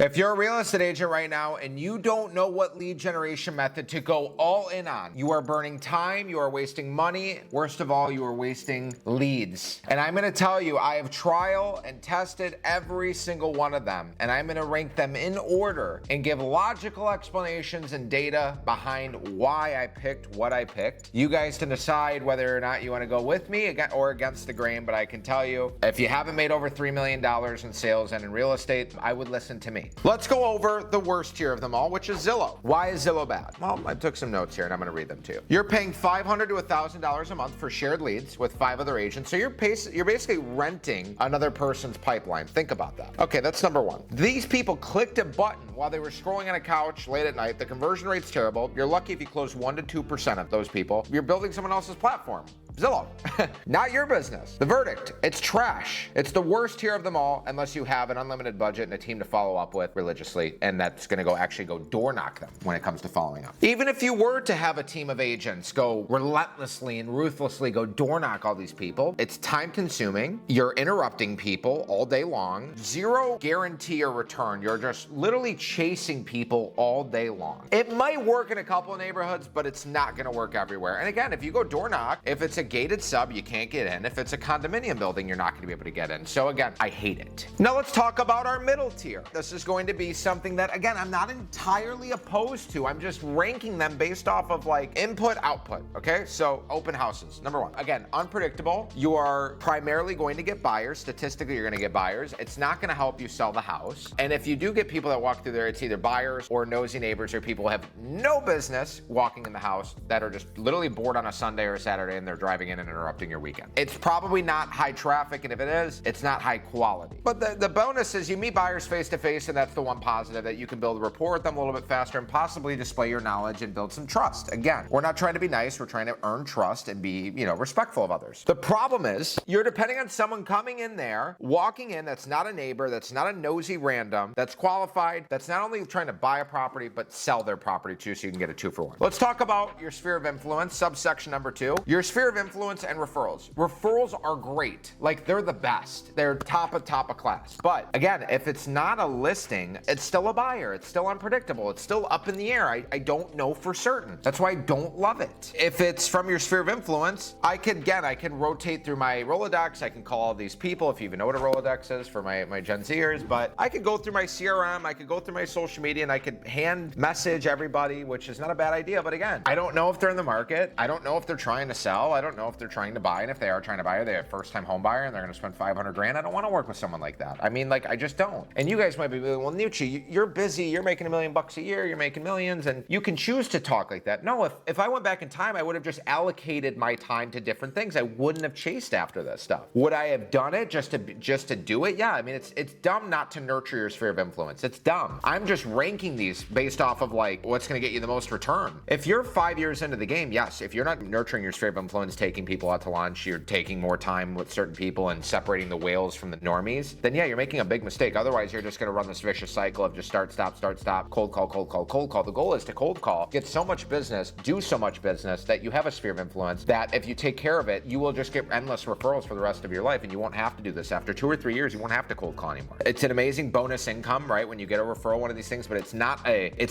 If you're a real estate agent right now and you don't know what lead generation method to go all in on, you are burning time, you are wasting money, worst of all, you are wasting leads. And I'm gonna tell you, I have trial and tested every single one of them, and I'm gonna rank them in order and give logical explanations and data behind why I picked what I picked. You guys can decide whether or not you wanna go with me or against the grain, but I can tell you, if you haven't made over $3 million in sales and in real estate, I would listen to me. Let's go over the worst tier of them all, which is Zillow. Why is Zillow bad? Well, I took some notes here and I'm gonna read them to you. You're paying $500 to $1,000 a month for shared leads with 5 other agents, so you're basically renting another person's pipeline. Think about that. Okay, that's number one. These people clicked a button while they were scrolling on a couch late at night. The conversion rate's terrible. You're lucky if you close 1 to 2% of those people. You're building someone else's platform. Zillow, not your business. The verdict, it's trash. It's the worst tier of them all unless you have an unlimited budget and a team to follow up with religiously, and that's gonna actually go door knock them when it comes to following up. Even if you were to have a team of agents go relentlessly and ruthlessly go door knock all these people, it's time consuming. You're interrupting people all day long. Zero guarantee or return. You're just literally chasing people all day long. It might work in a couple of neighborhoods, but it's not gonna work everywhere. And again, if you go door knock, if it's a gated sub, you can't get in. If it's a condominium building, you're not going to be able to get in. So again, I hate it. Now let's talk about our middle tier. This is going to be something that, again, I'm not entirely opposed to. I'm just ranking them based off of like input, output. Okay, so open houses. Number one, again, unpredictable. You are primarily going to get buyers. Statistically, you're going to get buyers. It's not going to help you sell the house. And if you do get people that walk through there, it's either buyers or nosy neighbors or people who have no business walking in the house that are just literally bored on a Sunday or a Saturday and they're driving in and interrupting your weekend. It's probably not high traffic, and if it is, it's not high quality. But the bonus is you meet buyers face to face, and that's the one positive, that you can build a rapport with them a little bit faster and possibly display your knowledge and build some trust. Again, we're not trying to be nice, we're trying to earn trust and be, respectful of others. The problem is you're depending on someone coming in there, walking in, that's not a neighbor, that's not a nosy random, that's qualified, that's not only trying to buy a property, but sell their property too, so you can get a 2-for-1. Let's talk about your sphere of influence, subsection number 2. Your sphere of influence and referrals. Referrals are great. Like, they're the best. They're top of class. But again, if it's not a listing, it's still a buyer. It's still unpredictable. It's still up in the air. I don't know for certain. That's why I don't love it. If it's from your sphere of influence, I can rotate through my Rolodex. I can call all these people, if you even know what a Rolodex is for my Gen Zers, but I could go through my CRM, I could go through my social media, and I could hand message everybody, which is not a bad idea. But again, I don't know if they're in the market. I don't know if they're trying to sell. I don't know if they're trying to buy, and if they are trying to buy, are they a first-time home buyer and they're going to spend $500,000? I don't want to work with someone like that. I mean, I just don't. And you guys might be like, well, Nucci, you're busy, you're making $1 million a year, you're making millions, and you can choose to talk like that. No, if I went back in time, I would have just allocated my time to different things. I wouldn't have chased after this stuff. Would I have done it just to do it? Yeah, I mean, it's dumb not to nurture your sphere of influence. It's dumb. I'm just ranking these based off of what's going to get you the most return. If you're 5 years into the game, yes, if you're not nurturing your sphere of influence, taking people out to lunch, you're taking more time with certain people and separating the whales from the normies, then yeah, you're making a big mistake. Otherwise, you're just going to run this vicious cycle of just start, stop, cold call. The goal is to cold call, get so much business, do so much business that you have a sphere of influence that if you take care of it, you will just get endless referrals for the rest of your life, and you won't have to do this. After 2 or 3 years, you won't have to cold call anymore. It's an amazing bonus income, right, when you get a referral, one of these things, but it's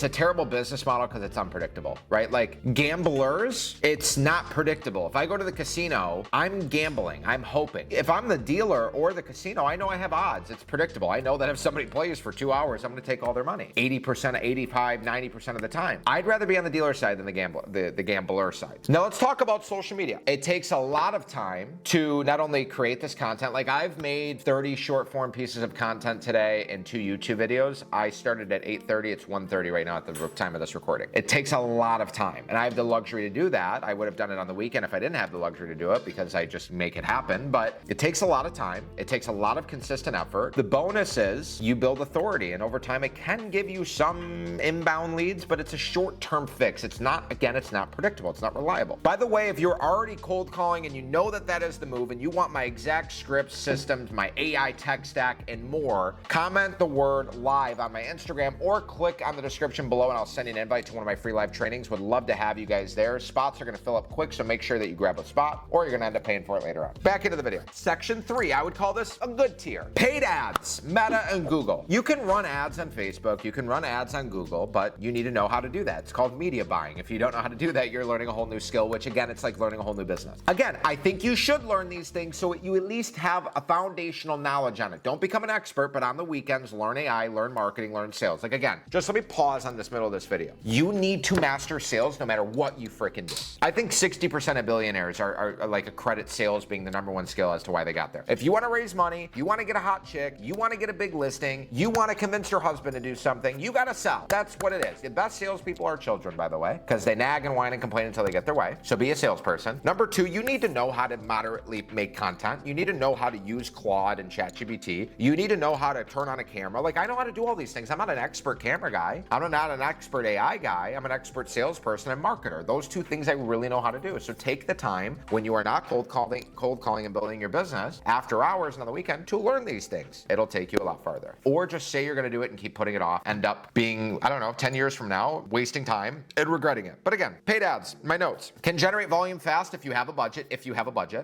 a terrible business model because it's unpredictable, right? Like gamblers, it's not predictable. If I go to the casino, I'm gambling, I'm hoping. If I'm the dealer or the casino, I know I have odds. It's predictable. I know that if somebody plays for 2 hours, I'm going to take all their money 80%, 85, 90% of the time. I'd rather be on the dealer side than the gambler side. Now let's talk about social media. It takes a lot of time to not only create this content, like I've made 30 short form pieces of content today and 2 YouTube videos. I started at 8:30, it's 1:30 right now at the time of this recording. It takes a lot of time, and I have the luxury to do that. I would have done it on the weekend if I didn't have the luxury to do it because I just make it happen, but it takes a lot of time. It takes a lot of consistent effort. The bonus is you build authority, and over time it can give you some inbound leads, but it's a short-term fix. It's not predictable. It's not reliable. By the way, if you're already cold calling and you know that is the move and you want my exact scripts, systems, my AI tech stack, and more, comment the word live on my Instagram or click on the description below and I'll send you an invite to one of my free live trainings. Would love to have you guys there. Spots are going to fill up quick, so make sure that you grab fabulous spot, or you're gonna end up paying for it later on. Back into the video. Section 3, I would call this a good tier. Paid ads, Meta and Google. You can run ads on Facebook, you can run ads on Google, but you need to know how to do that. It's called media buying. If you don't know how to do that, you're learning a whole new skill, which again, it's like learning a whole new business. Again, I think you should learn these things so you at least have a foundational knowledge on it. Don't become an expert, but on the weekends, learn AI, learn marketing, learn sales. Like again, just let me pause on this middle of this video. You need to master sales no matter what you freaking do. I think 60% of billionaires are like accredit sales being the #1 skill as to why they got there. If you want to raise money, you want to get a hot chick, you want to get a big listing, you want to convince your husband to do something, you got to sell. That's what it is. The best salespeople are children, by the way, because they nag and whine and complain until they get their way. So be a salesperson. Number 2, you need to know how to moderately make content. You need to know how to use Claude and ChatGPT. You need to know how to turn on a camera. Like I know how to do all these things. I'm not an expert camera guy. I'm not an expert AI guy. I'm an expert salesperson and marketer. Those 2 things I really know how to do. So take the time when you are not cold calling and building your business after hours and on the weekend to learn these things. It'll take you a lot farther. Or just say you're going to do it and keep putting it off. End up being, I don't know, 10 years from now, wasting time and regretting it. But again, paid ads, my notes. Can generate volume fast if you have a budget.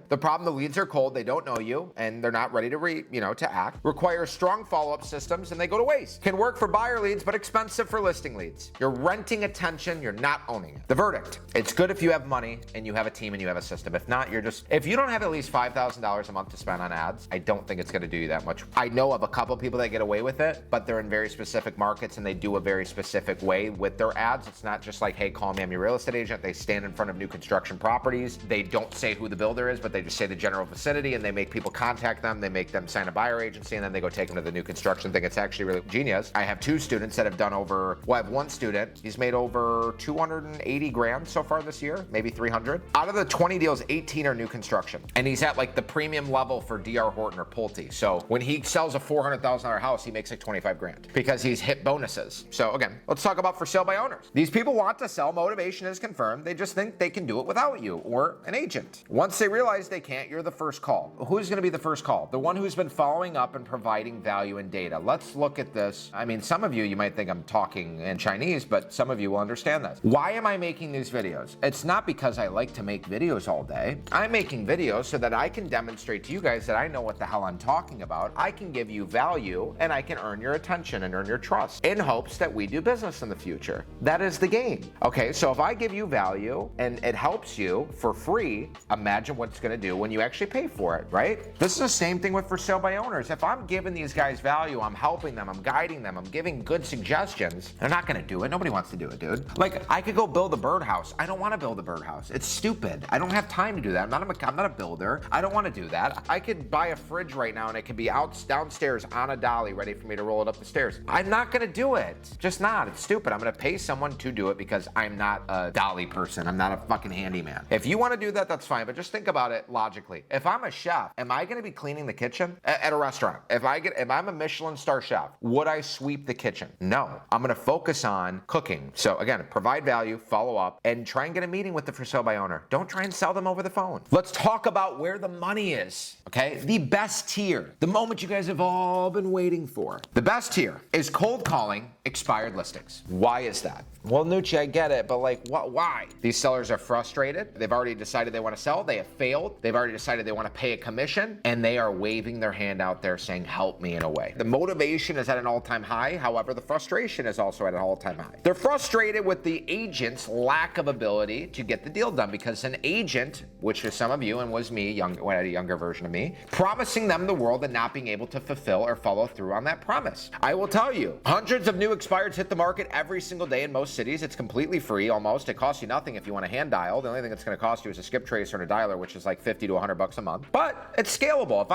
The problem, the leads are cold, they don't know you, and they're not ready to act. Requires strong follow-up systems, and they go to waste. Can work for buyer leads, but expensive for listing leads. You're renting attention, you're not owning it. The verdict, it's good if you have money and you have a team and you have a system. If not, if you don't have at least $5,000 a month to spend on ads, I don't think it's gonna do you that much. I know of a couple people that get away with it, but they're in very specific markets and they do a very specific way with their ads. It's not just like, hey, call me, I'm your real estate agent. They stand in front of new construction properties. They don't say who the builder is, but they just say the general vicinity, and they make people contact them. They make them sign a buyer agency, and then they go take them to the new construction thing. It's actually really genius. I have 2 students that have done I have 1 student. He's made over 280 grand so far this year, maybe 300. Out of the 20 deals, 18 are new construction. And he's at like the premium level for DR Horton or Pulte. So when he sells a $400,000 house, he makes like 25 grand because he's hit bonuses. So again, let's talk about for sale by owners. These people want to sell. Motivation is confirmed. They just think they can do it without you or an agent. Once they realize they can't, you're the first call. Who's going to be the first call? The one who's been following up and providing value and data. Let's look at this. I mean, some of you might think I'm talking in Chinese, but some of you will understand this. Why am I making these videos? It's not because I like to make videos all day. I'm making videos so that I can demonstrate to you guys that I know what the hell I'm talking about. I can give you value and I can earn your attention and earn your trust in hopes that we do business in the future. That is the game. Okay, so if I give you value and it helps you for free, imagine what it's going to do when you actually pay for it, right? This is the same thing with for sale by owners. If I'm giving these guys value, I'm helping them, I'm guiding them, I'm giving good suggestions, they're not going to do it. Nobody wants to do it, dude. Like, I could go build a birdhouse. I don't want to build a birdhouse. It's stupid. I don't have time to do that. I'm not a builder. I don't want to do that. I could buy a fridge right now and it could be downstairs on a dolly ready for me to roll it up the stairs. I'm not going to do it. Just not. It's stupid. I'm going to pay someone to do it because I'm not a dolly person. I'm not a fucking handyman. If you want to do that, that's fine. But just think about it logically. If I'm a chef, am I going to be cleaning the kitchen at a restaurant? If I'm a Michelin star chef, would I sweep the kitchen? No. I'm going to focus on cooking. So again, provide value, follow up, and try and get a meeting with the for sale by owner. Don't try and sell them over the phone. Let's talk about where the money is. Okay? The best tier. The moment you guys have all been waiting for. The best tier is cold calling expired listings. Why is that? Well, Nucci, I get it, but like, why? These sellers are frustrated. They've already decided they want to sell. They have failed. They've already decided they want to pay a commission, and they are waving their hand out there saying, help me in a way. The motivation is at an all-time high. However, the frustration is also at an all-time high. They're frustrated with the agent's lack of ability to get the deal done because an agent, which is some of you and was me, when I had a younger version of me, promising them the world and not being able to fulfill or follow through on that promise. I will tell you, hundreds of new expireds hit the market every single day in most cities. It's completely free almost. It costs you nothing if you want a hand dial. The only thing it's going to cost you is a skip tracer and a dialer, which is like 50 to 100 bucks a month. But it's scalable. If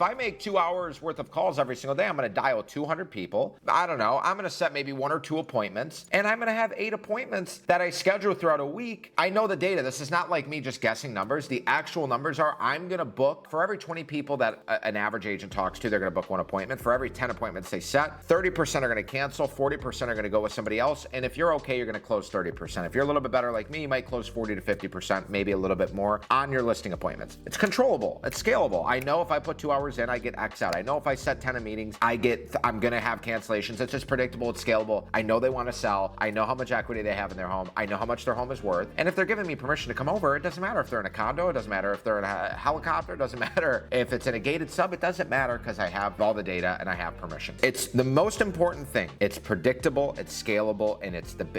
I make 2 hours worth of calls every single day, I'm going to dial 200 people. I don't know. I'm going to set maybe 1 or 2 appointments, and I'm going to have 8 appointments that I schedule throughout a week. I know the data. This is not like me just guessing numbers. The actual numbers are I'm going to book for every 20 people that an average agent talks to, they're going to book 1 appointment. For every 10 appointments they set, 30% are going to cancel, 40% are going to go with somebody else. And if you're okay, you're going to close 30%. If you're a little bit better like me, you might close 40 to 50%, maybe a little bit more on your listing appointments. It's controllable. It's scalable. I know if I put 2 hours in, I get X out. I know if I set 10 meetings, I'm going to have cancellations. It's just predictable. It's scalable. I know they want to sell. I know how much equity they have in their home. I know how much their home is worth. And if they're giving me permission to come over. It doesn't matter if they're in a condo. It doesn't matter if they're in a helicopter. It doesn't matter if it's in a gated sub. It doesn't matter because I have all the data and I have permission. It's the most important thing. It's predictable, it's scalable, and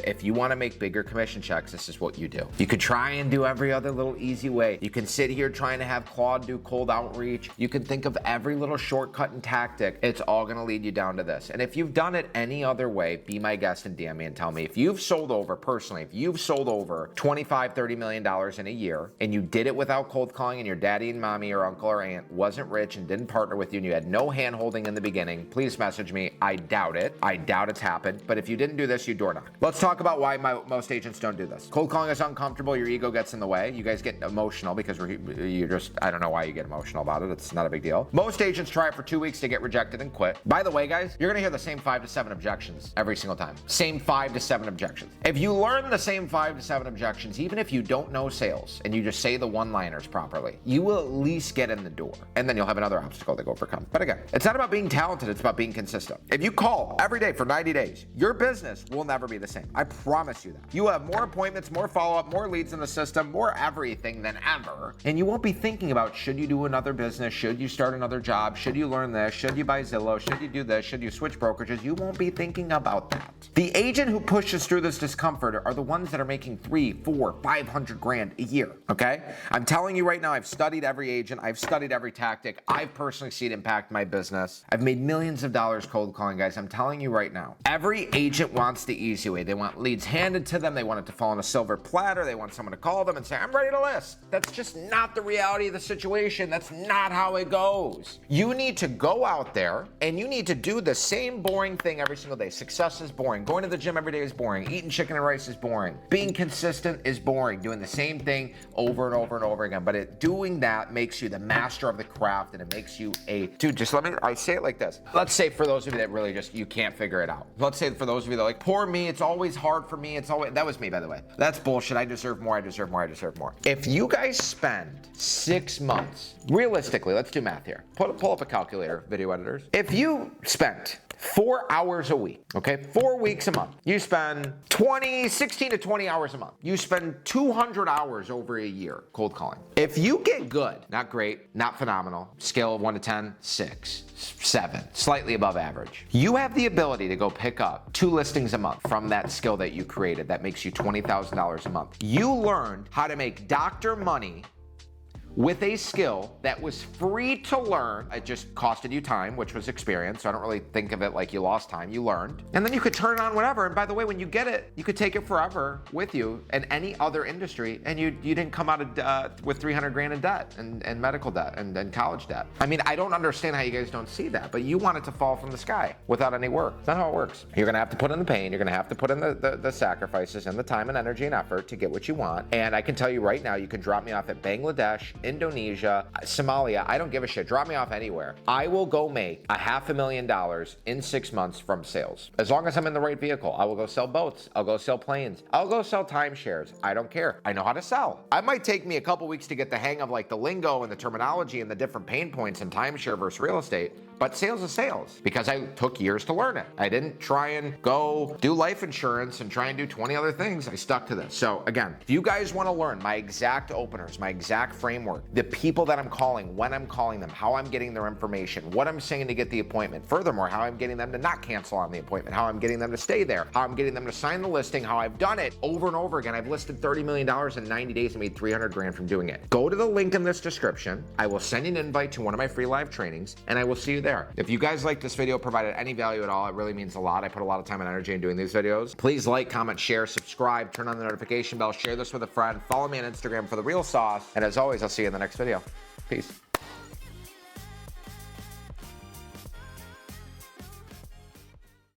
if you want to make bigger commission checks, this is what you do. You could try and do every other little easy way. You can sit here trying to have Claude do cold outreach. You can think of every little shortcut and tactic. It's all going to lead you down to this. And if you've done it any other way, be my guest and DM me and tell me if you've sold over, personally, if you've sold over $25, $30 million in a year and you did it without cold calling and your daddy and mommy or uncle or aunt wasn't rich and didn't partner with you and you had no hand holding in the beginning, please message me. I doubt it. I doubt it's happened. But if you didn't do this, you door knock. Let's talk about why most agents don't do this. Cold calling is uncomfortable. Your ego gets in the way. You guys get emotional because I don't know why you get emotional about it. It's not a big deal. Most agents try it for 2 weeks to get rejected and quit. By the way, guys, you're going to hear the same 5 to 7 objections every single time. Same 5 to 7 objections. If you learn the same 5 to 7 objections, even if you don't know sales and you just say the one-liners properly, you will at least get in the door. And then you'll have another obstacle to go overcome. But again, it's not about being talented. It's about being consistent. If you call every day for 90 days, your business will never be the same. I promise you that. You will have more appointments, more follow-up, more leads in the system, more everything than ever. And you won't be thinking about, should you do another business? Should you start another job? Should you learn this? Should you buy Zillow? Should you do this? Should you switch brokerages? You won't be thinking about that. The agent who pushes through this discomfort are the ones that are making 3, 4, 500 grand a year, okay? I'm telling you right now, I've studied every agent. I've studied every tactic. I've personally seen it impact my business. I've made millions of dollars cold calling, guys. I'm telling you right now, every agent wants the easy way. They want leads handed to them. They want it to fall on a silver platter. They want someone to call them and say, I'm ready to list. That's just not the reality of the situation. That's not how it goes. You need to go out there and you need to do the same boring thing every single day. Success is boring. Going to the gym every day is boring. Eating chicken and rice is boring. Being consistent is boring. Doing the same thing over and over and over again. But doing that makes you the master of the craft, and it makes you I say it like this. Let's say for those of you that really just, you can't figure it out. Let's say for those of you that are like, poor me, it's always hard for me. That was me, by the way. That's bullshit. I deserve more. I deserve more. I deserve more. If you guys spend 6 months, realistically, let's do math here. Pull up a calculator, video editors. If you spent 4 hours a week, okay? 4 weeks a month. You spend 16 to 20 hours a month. You spend 200 hours over a year cold calling. If you get good, not great, not phenomenal, scale of 1 to 10, 6, 7, slightly above average, you have the ability to go pick up 2 listings a month from that skill that you created that makes you $20,000 a month. You learned how to make doctor money with a skill that was free to learn. It just costed you time, which was experience. So I don't really think of it like you lost time, you learned. And then you could turn it on whatever. And by the way, when you get it, you could take it forever with you in any other industry. And you didn't come out of with 300 grand in debt and medical debt and college debt. I mean, I don't understand how you guys don't see that, but you want it to fall from the sky without any work. That's not how it works. You're gonna have to put in the pain. You're gonna have to put in the sacrifices and the time and energy and effort to get what you want. And I can tell you right now, you can drop me off at Bangladesh, Indonesia, Somalia, I don't give a shit. Drop me off anywhere. I will go make $500,000 in 6 months from sales. As long as I'm in the right vehicle, I will go sell boats. I'll go sell planes. I'll go sell timeshares. I don't care. I know how to sell. It might take me a couple weeks to get the hang of like the lingo and the terminology and the different pain points in timeshare versus real estate. But sales is sales because I took years to learn it. I didn't try and go do life insurance and try and do 20 other things. I stuck to this. So again, if you guys want to learn my exact openers, my exact framework, the people that I'm calling, when I'm calling them, how I'm getting their information, what I'm saying to get the appointment, furthermore, how I'm getting them to not cancel on the appointment, how I'm getting them to stay there, how I'm getting them to sign the listing, how I've done it over and over again. I've listed $30 million in 90 days and made 300 grand from doing it. Go to the link in this description. I will send you an invite to one of my free live trainings and I will see you there. If you guys like this video, provided any value at all, it really means a lot. I put a lot of time and energy in doing these videos. Please like, comment, share, subscribe, turn on the notification bell, share this with a friend, follow me on Instagram for the real sauce. And as always, I'll see you in the next video. Peace.